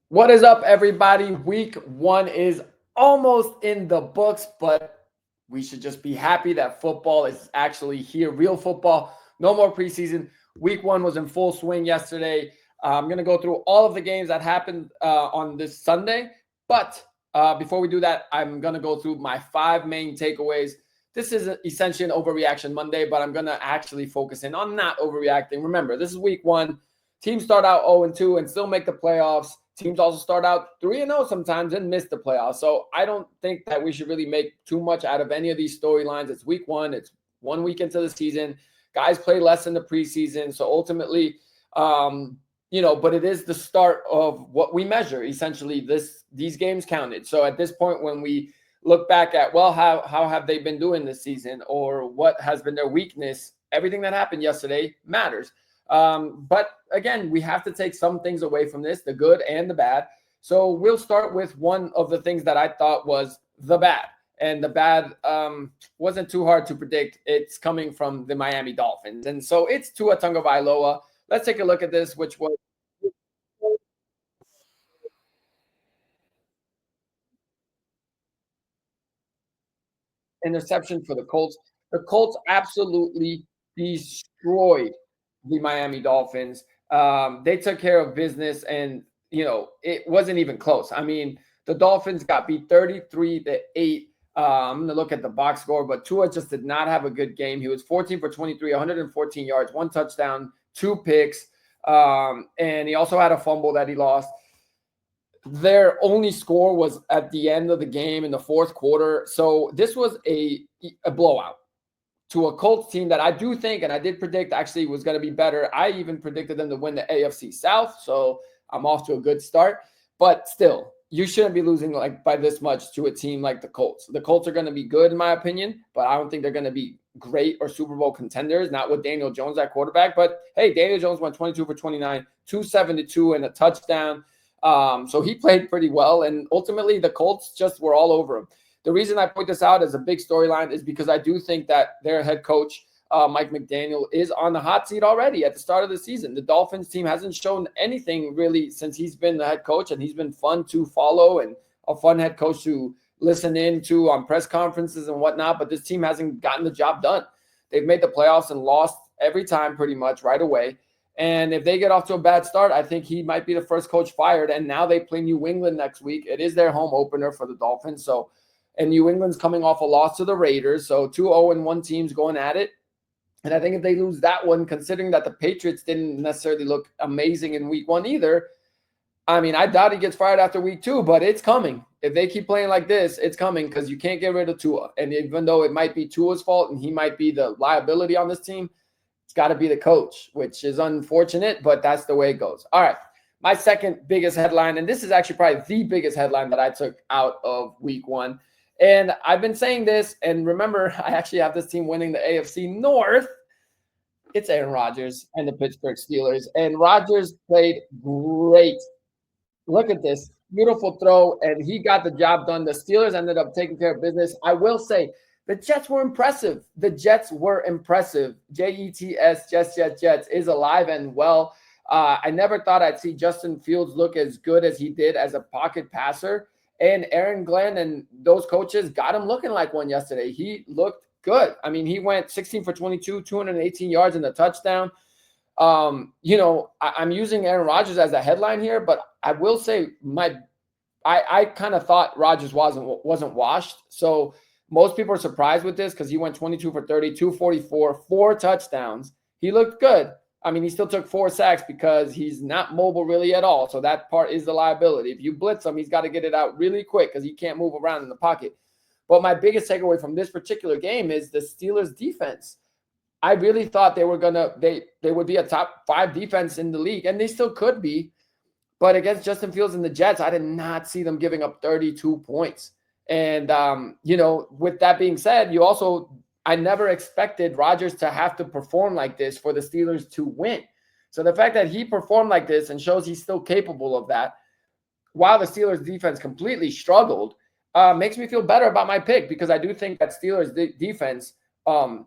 What is up, everybody? Week one is almost in the books, but we should just be happy that football is actually here. Real football, no more preseason. Week one was in full swing yesterday. I'm going to go through all of the games that happened on this Sunday. But before we do that, I'm going to go through my five main takeaways. This is essentially an overreaction Monday, but I'm going to actually focus in on not overreacting. Remember, this is week one. Teams start out 0-2 and still make the playoffs. Teams also start out 3-0 sometimes and miss the playoffs. So I don't think that we should really make too much out of any of these storylines. It's week one. It's 1 week into the season. Guys play less in the preseason. So ultimately, but it is the start of what we measure. Essentially, these games counted. So at this point, when we look back at, well, how have they been doing this season, or what has been their weakness, everything that happened yesterday matters. But again, we have to take some things away from this, the good and the bad. So we'll start with one of the things that I thought was the bad. And the bad wasn't too hard to predict. It's coming from the Miami Dolphins. And so it's Tua Tagovailoa. Let's take a look at this, which was interception for the Colts. The Colts absolutely destroyed the Miami Dolphins. They took care of business, and it wasn't even close. I mean, the Dolphins got beat 33-8. I'm going to look at the box score, but Tua just did not have a good game. He was 14 for 23, 114 yards, 1 touchdown, 2 picks, and he also had a fumble that he lost. Their only score was at the end of the game in the fourth quarter. So this was a blowout to a Colts team that I do think, and I did predict actually was going to be better. I even predicted them to win the AFC South. So I'm off to a good start. But still, you shouldn't be losing like by this much to a team like the Colts. The Colts are going to be good, in my opinion, but I don't think they're going to be great or Super Bowl contenders, not with Daniel Jones at quarterback. But hey, Daniel Jones went 22 for 29, 272 and a touchdown. So he played pretty well, and ultimately the Colts just were all over him. The reason I point this out as a big storyline is because I do think that their head coach, Mike McDaniel, is on the hot seat already at the start of the season. The Dolphins team hasn't shown anything really since he's been the head coach, and he's been fun to follow and a fun head coach to listen in to on press conferences and whatnot, but this team hasn't gotten the job done. They've made the playoffs and lost every time pretty much right away. And if they get off to a bad start, I think he might be the first coach fired. And now they play New England next week. It is their home opener for the Dolphins. So, and New England's coming off a loss to the Raiders. So 2-0-1 teams going at it. And I think if they lose that one, considering that the Patriots didn't necessarily look amazing in week one either, I mean, I doubt he gets fired after week two, but it's coming. If they keep playing like this, it's coming because you can't get rid of Tua. And even though it might be Tua's fault and he might be the liability on this team, it's got to be the coach, which is unfortunate, but that's the way it goes. All right. My second biggest headline, and this is actually probably the biggest headline that I took out of week one. And I've been saying this, and remember, I actually have this team winning the AFC North. It's Aaron Rodgers and the Pittsburgh Steelers. And Rodgers played great. Look at this beautiful throw, and he got the job done. The Steelers ended up taking care of business. I will say, the Jets were impressive. The Jets were impressive. Jets, Jets is alive and well. I never thought I'd see Justin Fields look as good as he did as a pocket passer. And Aaron Glenn and those coaches got him looking like one yesterday. He looked good. I mean, he went 16 for 22, 218 yards and a touchdown. I'm using Aaron Rodgers as a headline here, but I will say I kind of thought Rodgers wasn't washed. So most people are surprised with this because he went 22 for 30, 244, 4 touchdowns. He looked good. I mean, he still took 4 sacks because he's not mobile really at all. So that part is the liability. If you blitz him, he's got to get it out really quick because he can't move around in the pocket. But my biggest takeaway from this particular game is the Steelers' defense. I really thought they were they would be a top 5 defense in the league, and they still could be. But against Justin Fields and the Jets, I did not see them giving up 32 points. And, with that being said, I never expected Rodgers to have to perform like this for the Steelers to win. So the fact that he performed like this and shows he's still capable of that, while the Steelers defense completely struggled, makes me feel better about my pick because I do think that Steelers defense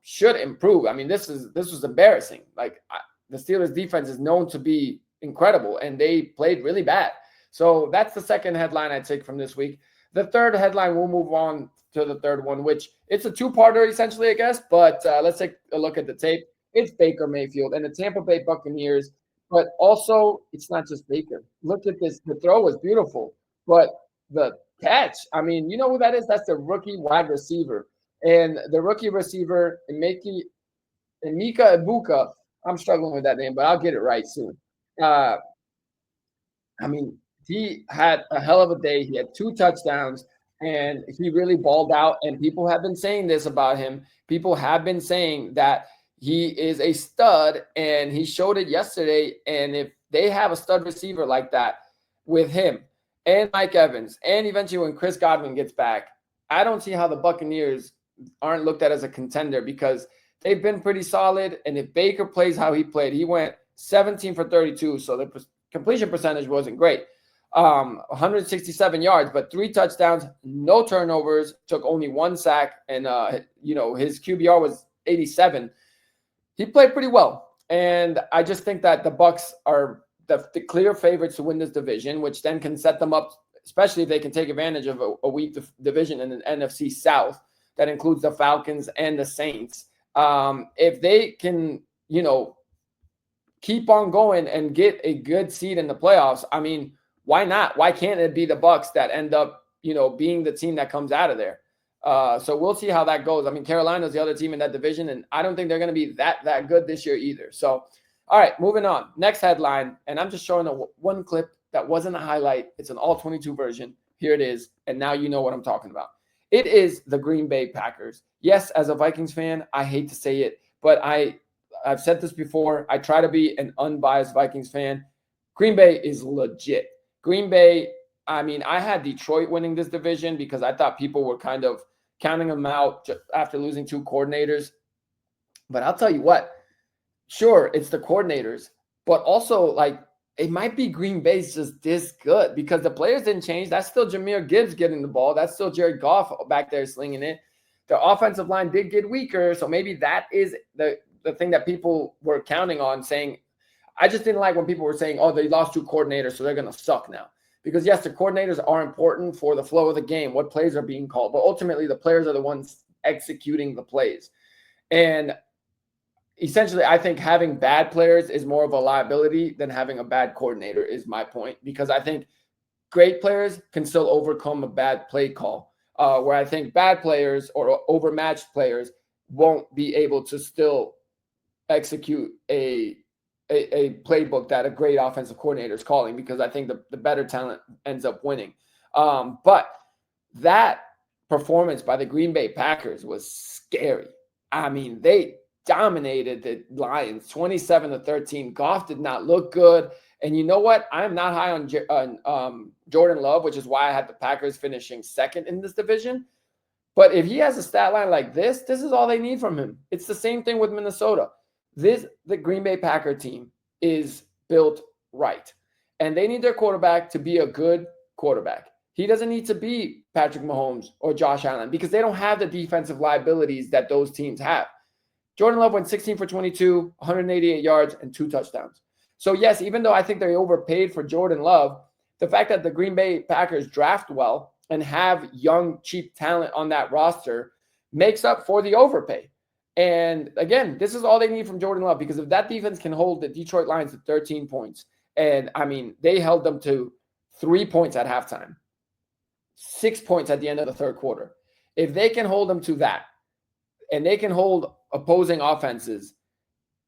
should improve. I mean, this was embarrassing. Like the Steelers defense is known to be incredible, and they played really bad. So that's the second headline I take from this week. The third headline, we'll move on to the third one, which it's a two-parter essentially, I guess. But let's take a look at the tape. It's Baker Mayfield and the Tampa Bay Buccaneers. But also, it's not just Baker. Look at this. The throw was beautiful, but the catch, I mean, you know who that is? That's the rookie wide receiver. And the rookie receiver, Mika Ibuka, I'm struggling with that name, but I'll get it right soon. Uh, I mean, he had a hell of a day. He had 2 touchdowns and he really balled out. And people have been saying this about him. People have been saying that he is a stud and he showed it yesterday. And if they have a stud receiver like that with him and Mike Evans, and eventually when Chris Godwin gets back, I don't see how the Buccaneers aren't looked at as a contender because they've been pretty solid. And if Baker plays how he played, he went 17 for 32. So the completion percentage wasn't great. 167 yards, but 3 touchdowns, no turnovers, took only 1 sack, and his QBR was 87. He played pretty well, and I just think that the Bucs are the clear favorites to win this division, which then can set them up, especially if they can take advantage of a weak division in the NFC South that includes the Falcons and the Saints. If they can, keep on going and get a good seed in the playoffs, I mean, why not? Why can't it be the Bucs that end up, being the team that comes out of there? So we'll see how that goes. I mean, Carolina's the other team in that division, and I don't think they're going to be that good this year either. So, all right, moving on. Next headline, and I'm just showing one clip that wasn't a highlight. It's an all 22 version. Here it is, and now you know what I'm talking about. It is the Green Bay Packers. Yes, as a Vikings fan, I hate to say it, but I've said this before. I try to be an unbiased Vikings fan. Green Bay is legit. Green Bay, I mean, I had Detroit winning this division because I thought people were kind of counting them out after losing 2 coordinators. But I'll tell you what, sure, it's the coordinators, but also, it might be Green Bay's just this good because the players didn't change. That's still Jahmyr Gibbs getting the ball. That's still Jared Goff back there slinging it. The offensive line did get weaker, so maybe that is the thing that people were counting on, saying, I just didn't like when people were saying, oh, they lost 2 coordinators, so they're going to suck now. Because, yes, the coordinators are important for the flow of the game, what plays are being called. But ultimately, the players are the ones executing the plays. And essentially, I think having bad players is more of a liability than having a bad coordinator is my point. Because I think great players can still overcome a bad play call, where I think bad players or overmatched players won't be able to still execute a playbook that a great offensive coordinator is calling, because I think the better talent ends up winning. But that performance by the Green Bay Packers was scary. I mean, they dominated the Lions 27-13. Goff did not look good. And you know what? I'm not high on Jordan Love, which is why I had the Packers finishing second in this division. But if he has a stat line like this is all they need from him. It's the same thing with Minnesota. The Green Bay Packer team is built right, and they need their quarterback to be a good quarterback. He doesn't need to be Patrick Mahomes or Josh Allen because they don't have the defensive liabilities that those teams have. Jordan Love went 16 for 22, 188 yards, and 2 touchdowns. So, yes, even though I think they overpaid for Jordan Love, the fact that the Green Bay Packers draft well and have young, cheap talent on that roster makes up for the overpay. And again, this is all they need from Jordan Love, because if that defense can hold the Detroit Lions to 13 points, and I mean, they held them to 3 points at halftime, 6 points at the end of the third quarter. If they can hold them to that, and they can hold opposing offenses,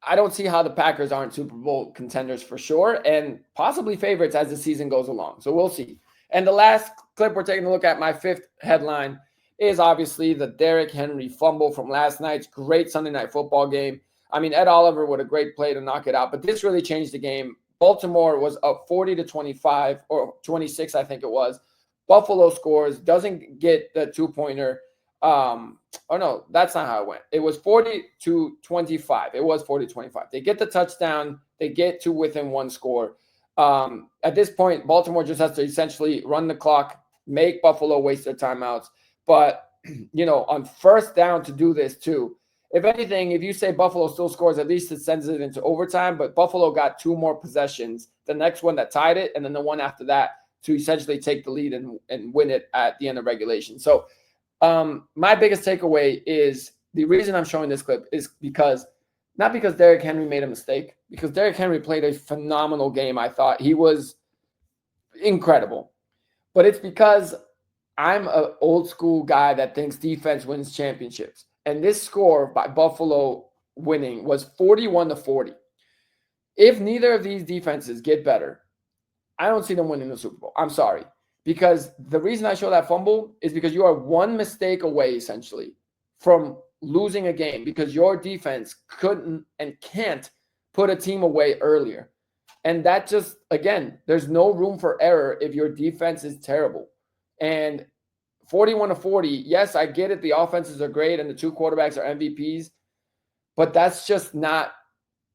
I don't see how the Packers aren't Super Bowl contenders for sure, and possibly favorites as the season goes along. So we'll see. And the last clip we're taking a look at, my 5th headline, is obviously the Derrick Henry fumble from last night's great Sunday Night Football game. I mean, Ed Oliver with a great play to knock it out, but this really changed the game. Baltimore was up 40-25 or 26, I think it was. Buffalo scores, doesn't get the 2-pointer. Oh no, that's not how it went. It was 40-25. It was 40-25. They get the touchdown. They get to within 1 score. At this point, Baltimore just has to essentially run the clock, make Buffalo waste their timeouts. But, on first down to do this too, if anything, if you say Buffalo still scores, at least it sends it into overtime. But Buffalo got 2 more possessions, the next one that tied it, and then the one after that to essentially take the lead and win it at the end of regulation. So my biggest takeaway is the reason I'm showing this clip is not because Derrick Henry made a mistake, because Derrick Henry played a phenomenal game. I thought he was incredible, but it's because I'm an old school guy that thinks defense wins championships. And this score by Buffalo winning was 41-40. If neither of these defenses get better, I don't see them winning the Super Bowl. I'm sorry. Because the reason I show that fumble is because you are one mistake away, essentially, from losing a game because your defense couldn't and can't put a team away earlier. And that just, again, there's no room for error if your defense is terrible. And 41-40, yes, I get it. The offenses are great and the two quarterbacks are MVPs, but that's just not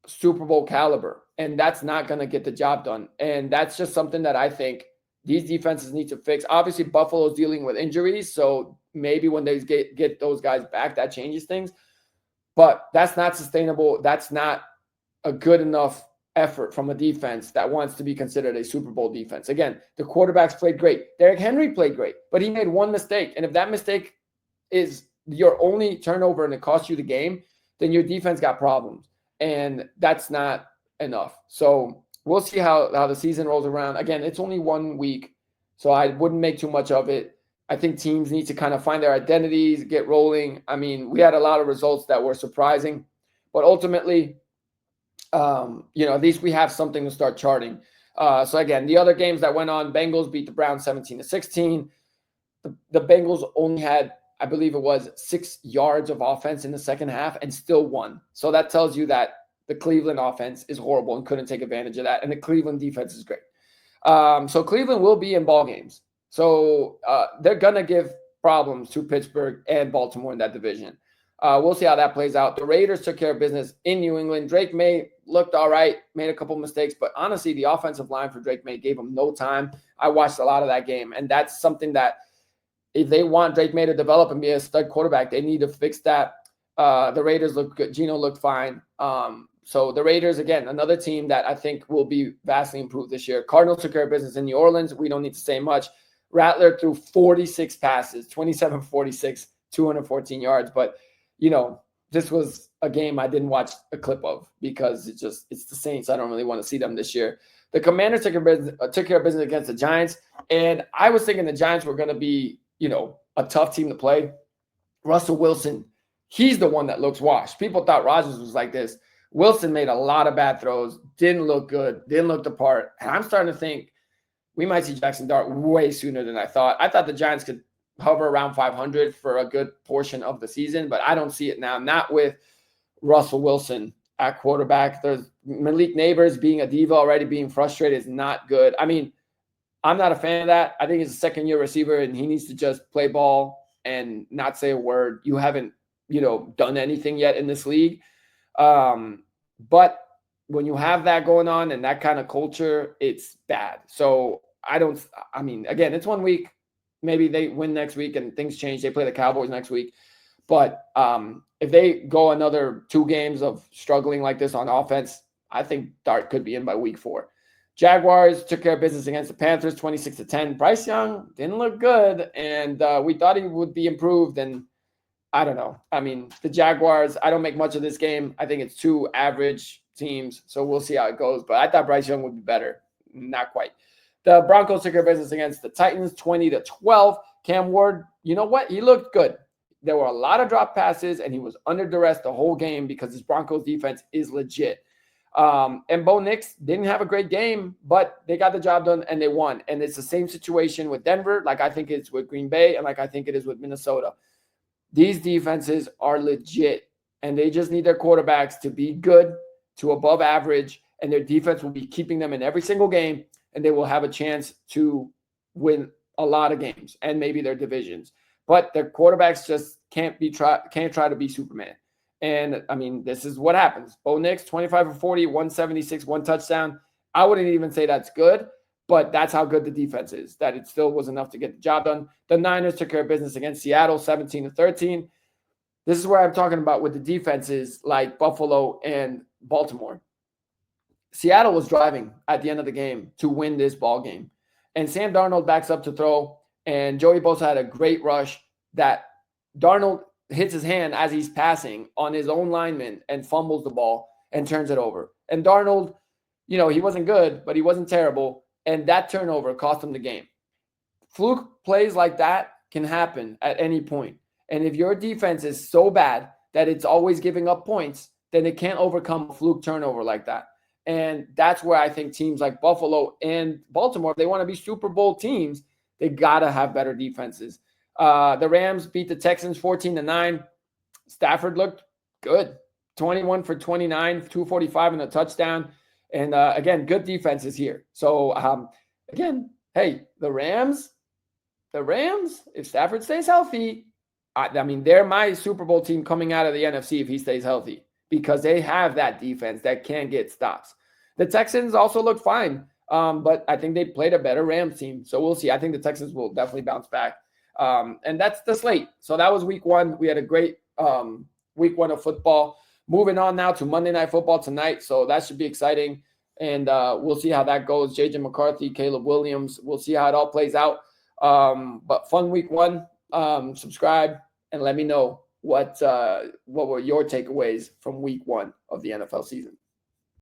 Super Bowl caliber. And that's not going to get the job done. And that's just something that I think these defenses need to fix. Obviously, Buffalo's dealing with injuries, so maybe when they get those guys back, that changes things. But that's not sustainable. That's not a good enough effort from a defense that wants to be considered a Super Bowl defense. Again, the quarterbacks played great. Derrick Henry played great, but he made one mistake. And if that mistake is your only turnover and it costs you the game, then your defense got problems. And that's not enough. So we'll see how the season rolls around. Again, it's only 1 week, so I wouldn't make too much of it. I think teams need to kind of find their identities, get rolling. I mean, we had a lot of results that were surprising, but ultimately, at least we have something to start charting. So again, the other games that went on, Bengals beat the Browns 17-16. The Bengals only had, I believe it was 6 yards of offense in the second half and still won. So that tells you that the Cleveland offense is horrible and couldn't take advantage of that. And the Cleveland defense is great. So Cleveland will be in ball games. So they're going to give problems to Pittsburgh and Baltimore in that division. We'll see how that plays out. The Raiders took care of business in New England. Drake May looked all right, made a couple mistakes, but honestly, the offensive line for Drake May gave him no time. I watched a lot of that game, and that's something that if they want Drake May to develop and be a stud quarterback, they need to fix that. The Raiders looked good. Geno looked fine. So the Raiders, again, another team that I think will be vastly improved this year. Cardinals took care of business in New Orleans. We don't need to say much. Rattler threw 46 passes, 27-46, 214 yards. But, this was a game I didn't watch a clip of because it's the Saints. I don't really want to see them this year. The Commanders took care of business against the Giants. And I was thinking the Giants were going to be, a tough team to play. Russell Wilson, he's the one that looks washed. People thought Rodgers was like this. Wilson made a lot of bad throws, didn't look good, didn't look the part. And I'm starting to think we might see Jackson Dart way sooner than I thought. I thought the Giants could hover around 500 for a good portion of the season, but I don't see it now. Not with Russell Wilson at quarterback. There's Malik Neighbors being a diva already, being frustrated is not good. I mean, I'm not a fan of that. I think he's a second-year receiver, and he needs to just play ball and not say a word. You haven't, done anything yet in this league. But when you have that going on and that kind of culture, it's bad. So again, it's 1 week. Maybe they win next week and things change. They play the Cowboys next week. But if they go another 2 games of struggling like this on offense, I think Dart could be in by week 4. Jaguars took care of business against the Panthers, 26-10. Bryce Young didn't look good, and we thought he would be improved, and I don't know. I mean, the Jaguars, I don't make much of this game. I think it's 2 average teams, so we'll see how it goes. But I thought Bryce Young would be better. Not quite. The Broncos took care of business against the Titans, 20-12. Cam Ward, you know what? He looked good. There were a lot of drop passes, and he was under duress the whole game because this Broncos defense is legit. And Bo Nix didn't have a great game, but they got the job done and they won. And it's the same situation with Denver, like I think it's with Green Bay, and like I think it is with Minnesota. These defenses are legit, and they just need their quarterbacks to be good to above average, and their defense will be keeping them in every single game, and they will have a chance to win a lot of games and maybe their divisions. But their quarterbacks just can't try to be Superman. And, I mean, this is what happens. Bo Nix, 25 for 40, 176, 1 touchdown. I wouldn't even say that's good, but that's how good the defense is, that it still was enough to get the job done. The Niners took care of business against Seattle, 17-13. This is where I'm talking about with the defenses like Buffalo and Baltimore. Seattle was driving at the end of the game to win this ball game. and Sam Darnold backs up to throw, and Joey Bosa had a great rush that Darnold hits his hand as he's passing on his own lineman and fumbles the ball and turns it over. And Darnold, he wasn't good, but he wasn't terrible. And that turnover cost him the game. Fluke plays like that can happen at any point. And if your defense is so bad that it's always giving up points, then it can't overcome a fluke turnover like that. And that's where I think teams like Buffalo and Baltimore, if they want to be Super Bowl teams, they got to have better defenses. The Rams beat the Texans 14-9. Stafford looked good. 21 for 29, 245 and a touchdown. And again, good defenses here. So again, hey, the Rams, if Stafford stays healthy, I mean, they're my Super Bowl team coming out of the NFC if he stays healthy, because they have that defense that can get stops. The Texans also look fine, but I think they played a better Rams team. So we'll see. I think the Texans will definitely bounce back. And that's the slate. So that was week one. We had a great week one of football. Moving on now to Monday Night Football tonight. So that should be exciting. And we'll see how that goes. J.J. McCarthy, Caleb Williams. We'll see how it all plays out. But fun week one. Subscribe and let me know what were your takeaways from week one of the NFL season.